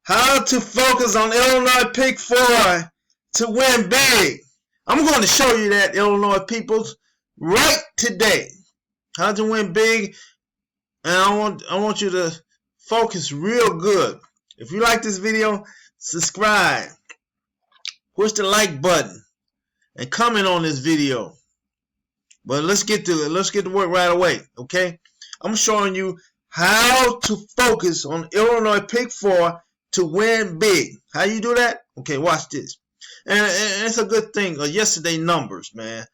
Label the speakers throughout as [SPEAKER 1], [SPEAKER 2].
[SPEAKER 1] How to focus on Illinois Pick 4 to win big. I'm going to show you that, Illinois peoples, right today. How to win big. And I want you to focus real good. If you like this video, subscribe. Push the like button. And comment on this video. But let's get to it. Let's get to work right away. Okay? I'm showing you how to focus on Illinois Pick 4 to win big. How you do that? Okay, watch this. And it's a good thing. Yesterday numbers, man.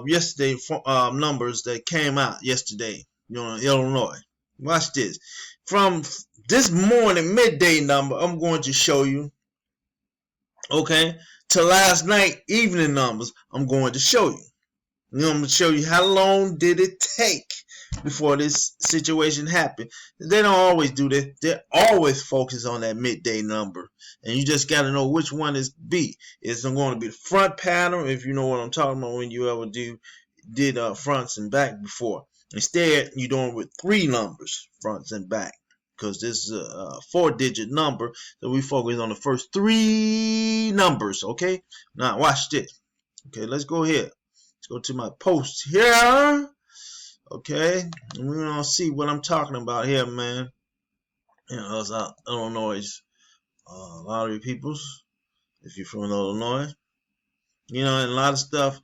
[SPEAKER 1] Yesterday numbers that came out yesterday. You know, in Illinois. Watch this. From this morning midday number, I'm going to show you. Okay, to last night evening numbers, I'm going to show you. I'm going to show you how long did it take before this situation happened. They don't always do that. They always focus on that midday number, and you just got to know which one is B. It's going to be the front pattern, if you know what I'm talking about, when you ever did fronts and back before. Instead, you're doing with 3 numbers, fronts and back, because this is a 4-digit number, so we focus on the first 3 numbers. Okay, now watch this. Okay, let's go here. Let's go to my post here. Okay, and we're gonna see what I'm talking about here, man. You know, it's Illinois lottery peoples. If you're from Illinois, you know, and a lot of stuff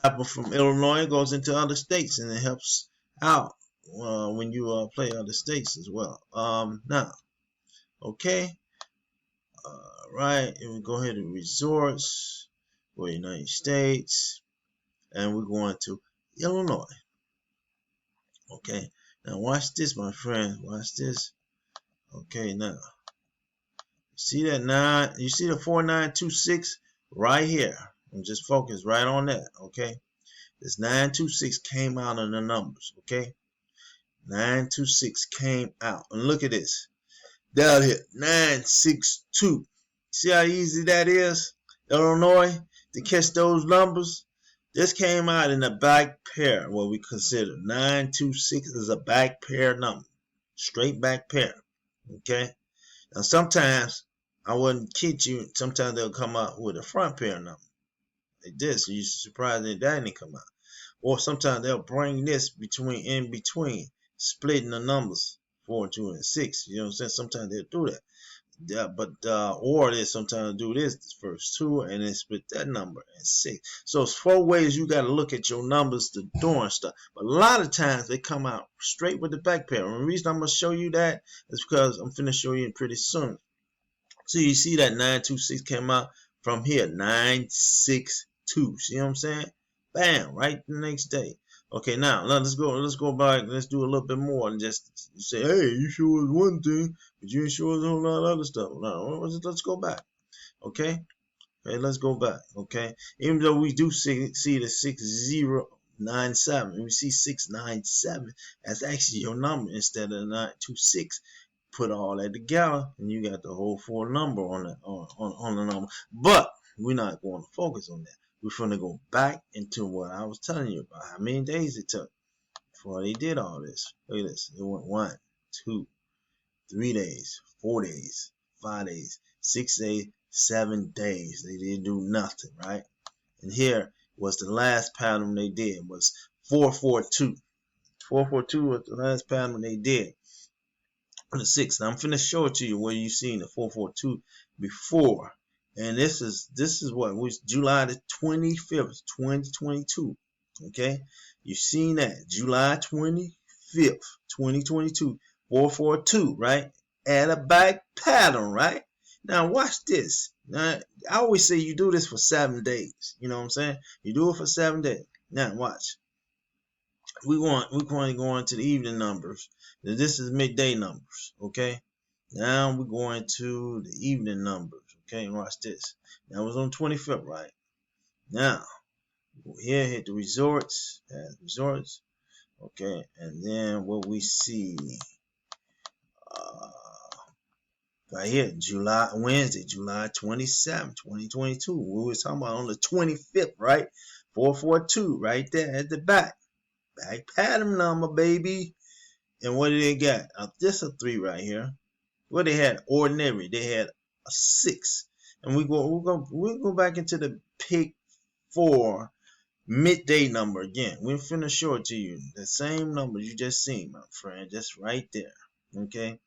[SPEAKER 1] happens from Illinois, it goes into other states, and it helps out when you play other states as well. Now, okay, right, and we go ahead to resorts for United States, and we're going to Illinois. Okay, now watch this, my friend. Watch this. Okay, now see that 9? You see the 4926 right here? And just focus right on that. Okay, this 926 came out in the numbers. Okay, 926 came out, and look at this down here, 962. See how easy that is, Illinois, to catch those numbers. This came out in a back pair, what we consider 926 is a back pair number, straight back pair. Okay, now sometimes I wouldn't kid you, sometimes they'll come out with a front pair number like this, so you're surprised that didn't come out. Or sometimes they'll bring this in between, splitting the numbers 4, 2, and 6. You know what I'm saying? Sometimes they'll do that. Yeah, but or they sometimes do this first 2 and then split that number and 6. So it's 4 ways you got to look at your numbers to doing stuff. But a lot of times they come out straight with the back pair. And the reason I'm gonna show you that is because I'm finna show you pretty soon. So you see that 926 came out from here, 962. See what I'm saying? Bam! Right the next day. Okay, now let's go back. Let's do a little bit more and just say, hey, you showed us one thing, but you ain't showed us a whole lot of other stuff. Now, let's go back. Okay, let's go back. Okay, even though we do see the 6097, we see 697. That's actually your number instead of 926. Put all that together, and you got the whole 4 number on the number. But we're not going to focus on that. We're going to go back into what I was telling you about, how many days it took before they did all this. Look at this. It went 1, 2, 3 days, 4 days, 5 days, 6 days, 7 days. They didn't do nothing, right? And here was the last pattern they did, was 442. 442 was the last pattern they did. On the 6th. Now I'm finna show it to you where you seen the 442 before. And this is what was July the 25th, 2022. Okay, you seen that July 25th, 2022, 442, right? Add a back pattern, right? Now watch this. Now I always say you do this for 7 days. You know what I'm saying? You do it for 7 days. Now watch. We're going to go into the evening numbers. This is midday numbers. Okay. Now we're going to the evening numbers. Okay, watch this. That was on 25th, right? Now, go here, hit the resorts, okay, and then what we see, right here, Wednesday, July 27th, 2022. We were talking about on the 25th, right? 442, right there at the back pattern number, baby. And what did they got? This a 3 right here. What they had? Ordinary. They had a 6. And we'll go back into the pick 4 midday number again. We're finna show it to you. The same number you just seen, my friend, just right there. Okay,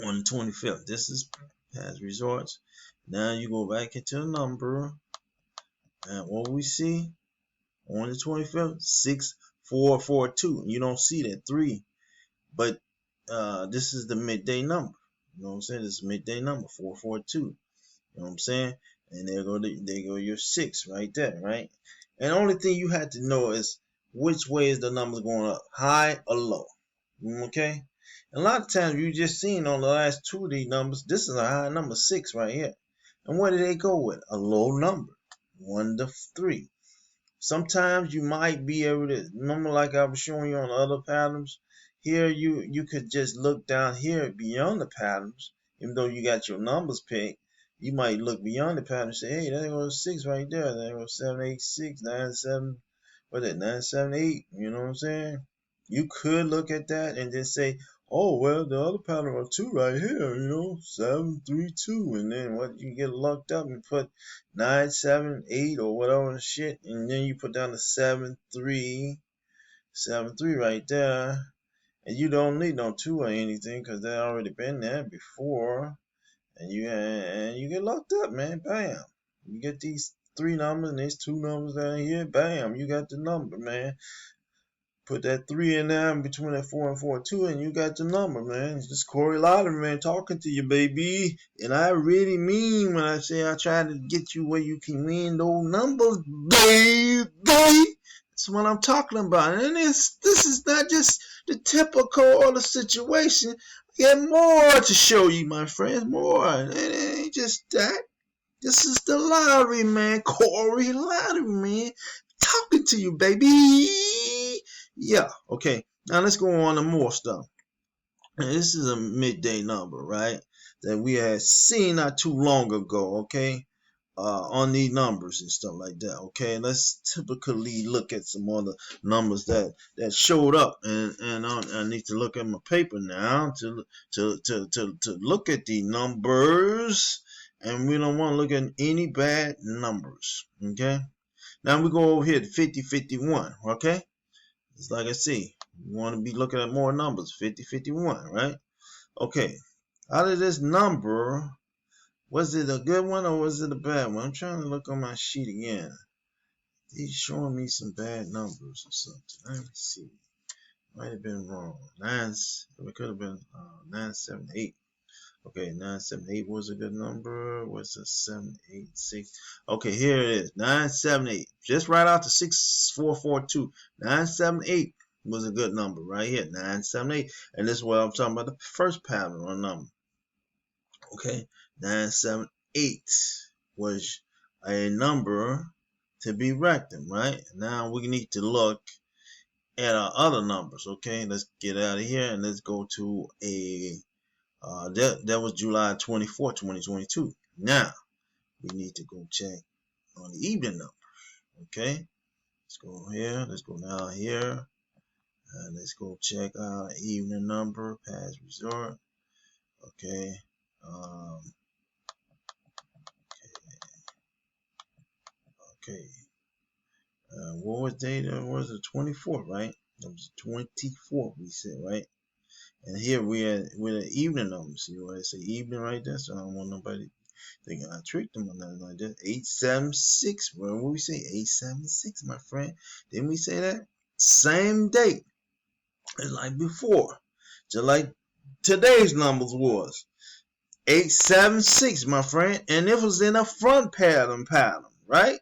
[SPEAKER 1] on the 25th. This is past results. Now you go back into the number, and what we see on the 25th, 6442. You don't see that 3, but this is the midday number. You know what I'm saying? This is midday number 442. You know what I'm saying? And there go your 6 right there, right? And the only thing you had to know is which way is the numbers going up, high or low. Okay? And a lot of times you just seen on the last 2 of these numbers, this is a high number, 6 right here. And what did they go with? A low number, 1 to 3. Sometimes you might be able to, remember like I was showing you on other patterns, here you could just look down here beyond the patterns, even though you got your numbers picked. You might look beyond the pattern and say, hey, there goes 6 right there. There goes 7, 8, 6, 9, 7, what is that, 9, 7, 8. You know what I'm saying? You could look at that and just say, oh, well, the other pattern are 2 right here, 7, 3, 2. And then what, you get locked up and put 9, 7, 8 or whatever shit. And then you put down the 7, 3 right there. And you don't need no 2 or anything because they already been there before. And you get locked up, man. Bam. You get these 3 numbers and these 2 numbers down here. Bam. You got the number, man. Put that 3 in there between that 4 and 4, 2, and you got the number, man. It's just Corey Lottery, man, talking to you, baby. And I really mean when I say I try to get you where you can win those numbers, baby. That's what I'm talking about. And this is not just the typical of the situation. I got more to show you, my friends. More. It ain't just that. This is the lottery, man. Corey Lottery, man. Talking to you, baby. Yeah, okay. Now let's go on to more stuff. Now, this is a midday number, right? That we had seen not too long ago, okay? On these numbers and stuff like that. Okay, let's typically look at some other numbers that showed up, and I need to look at my paper now to look at the numbers, and we don't want to look at any bad numbers. Okay, now we go over here to 50, 51. Okay, it's like I see, you want to be looking at more numbers. 50, 51, right? Okay, out of this number, was it a good one or was it a bad one? I'm trying to look on my sheet again. He's showing me some bad numbers or something. Let me see. Might have been wrong. It could have been 978. Okay, 978 was a good number. What's a 786? Okay, here it is. 978. Just right out to 6442. 978 was a good number right here. 978. And this is what I'm talking about, the first pattern or number. Okay, 978 was a number to be reckoned, right? Now we need to look at our other numbers. Okay, let's get out of here and let's go to a that was July 24, 2022. Now we need to go check on the evening number. Okay, let's go here. Let's go down here and let's go check out the evening number, past resort. Okay. Okay. What was date? Was the 24th, right? That was the 24th, we said, right? And here we are with an evening number. See what I say? Evening right there. So I don't want nobody thinking I tricked them or nothing like that. 876. What did we say? 876, my friend. Didn't we say that? Same date as like before. Just like today's numbers was. 876, my friend, and it was in a front pattern, right?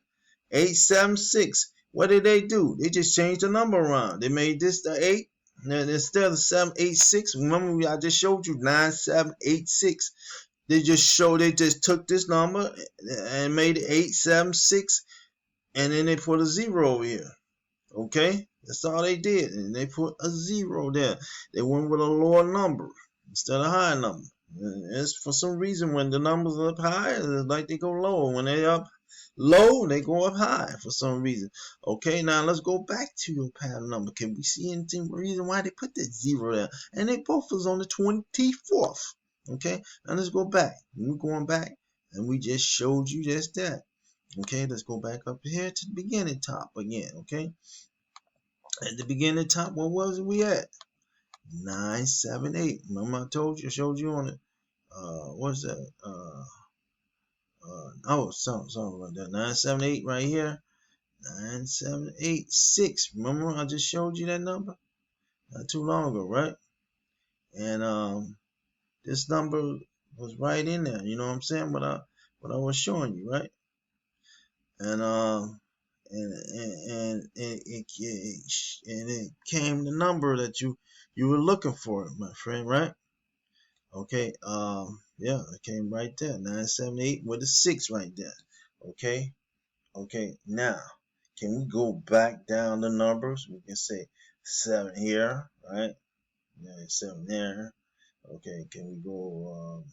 [SPEAKER 1] 876. What did they do? They just changed the number around. They made this the 8, and instead of 786. Remember, I just showed you 9786. They just took this number and made it 876, and then they put a 0 over here. Okay, that's all they did, and they put a 0 there. They went with a lower number instead of a high number. It's for some reason when the numbers are up high, it's like they go low. When they up low, they go up high for some reason. Okay, now let's go back to your pattern number. Can we see anything reason why they put that 0 there? And they both was on the 24th. Okay, now let's go back. We're going back, and we just showed you just that. Okay, let's go back up here to the beginning top again. Okay, at the beginning top, what was we at? 978. Remember I told you, showed you on it. What's that? Oh, something like that. 978 right here. 9786. Remember I just showed you that number not too long ago, right? And this number was right in there. You know what I'm saying? What I was showing you, right? And it came the number that you were looking for, my friend, right? Okay. Yeah, it came right there. 978 with a 6 right there. Okay. Okay. Now, can we go back down the numbers? We can say 7 here, right? Yeah, 7 there. Okay. Can we go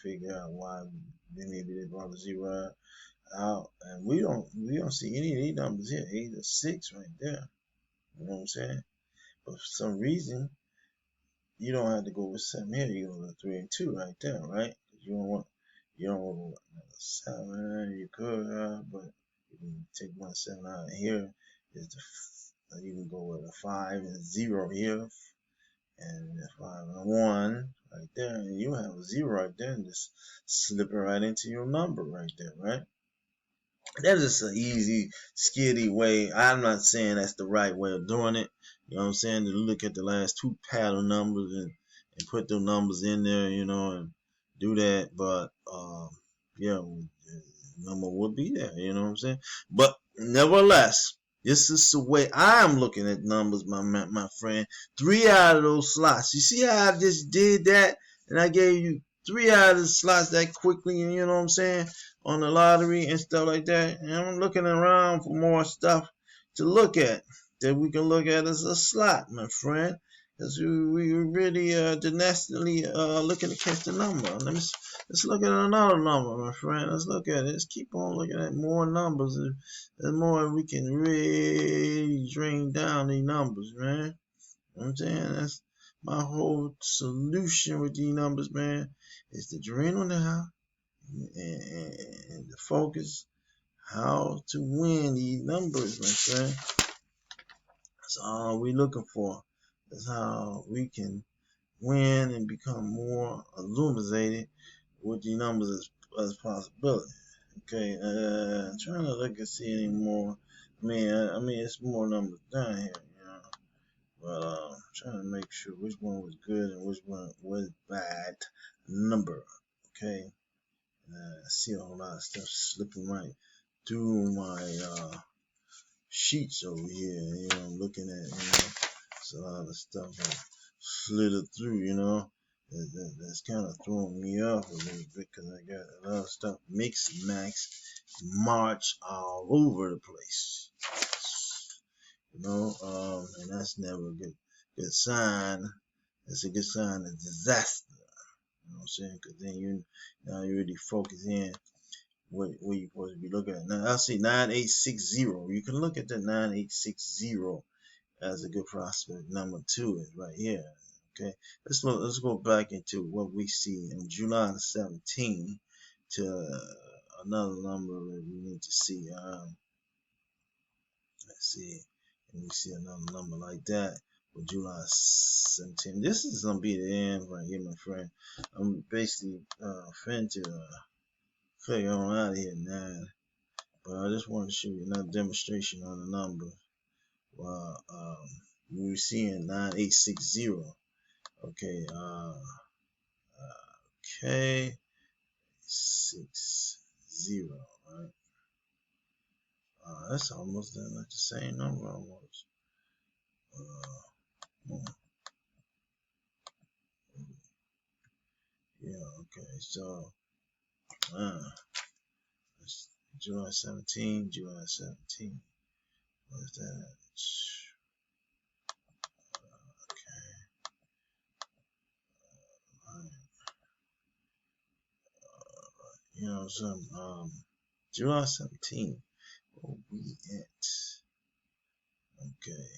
[SPEAKER 1] figure out why maybe they brought a 0 out? And we don't see any of these numbers here. 8 or 6 right there. You know what I'm saying? But for some reason, you don't have to go with 7 here. You go with 3 and 2 right there, right? You don't want to go with 7. You could, but you can take 7 out of here. You can go with a 5 and 0 here, and a 5 and 1 right there, and you have a 0 right there, and just slip it right into your number right there, right? That's just an easy, skitty way. I'm not saying that's the right way of doing it. You know what I'm saying? To look at the last 2 pattern numbers and put those numbers in there, you know, and do that. But yeah, the number would be there. You know what I'm saying? But nevertheless, this is the way I'm looking at numbers, my friend. 3 out of those slots. You see how I just did that, and I gave you 3 out of the slots that quickly, and you know what I'm saying? On the lottery and stuff like that. And I'm looking around for more stuff to look at that we can look at as a slot, my friend. Because we really dynastically looking to catch the number. Let's look at another number, my friend. Let's look at it. Let's keep on looking at more numbers. The more we can really drain down these numbers, man. You know what I'm saying? That's my whole solution with these numbers, man, is to drain them down and the focus how to win these numbers, my friend. That's all we looking for. That's how we can win and become more illuminated with the numbers as possibility. Okay, I'm trying to look and see any more. I mean, it's more numbers down here, you know. But I'm trying to make sure which one was good and which one was bad number. Okay. I see a whole lot of stuff slipping right through my sheets over here. You know, I'm looking at, it's a lot of stuff that slid through, that's kind of throwing me off a little bit because I got a lot of stuff mix, max, march all over the place. And that's never a good sign. It's a good sign of disaster. You know what I'm saying? Because then now you really focus in what you're supposed to be looking at. Now I see 9860. You can look at the 9860 as a good prospect. Number 2 is right here. Okay, let's go back into what we see in July 17 to another number that we need to see. Let's see, and we see another number like that for July 17. This is gonna be the end right here, my friend. I'm basically finna click on out of here now, but I just want to show you another demonstration on the number. Well, we're seeing 9860. Okay, okay, 60, right? That's almost like the same number almost. Yeah, okay, so it's July 17, July 17. What's that? Okay, July 17. Where we at? Okay.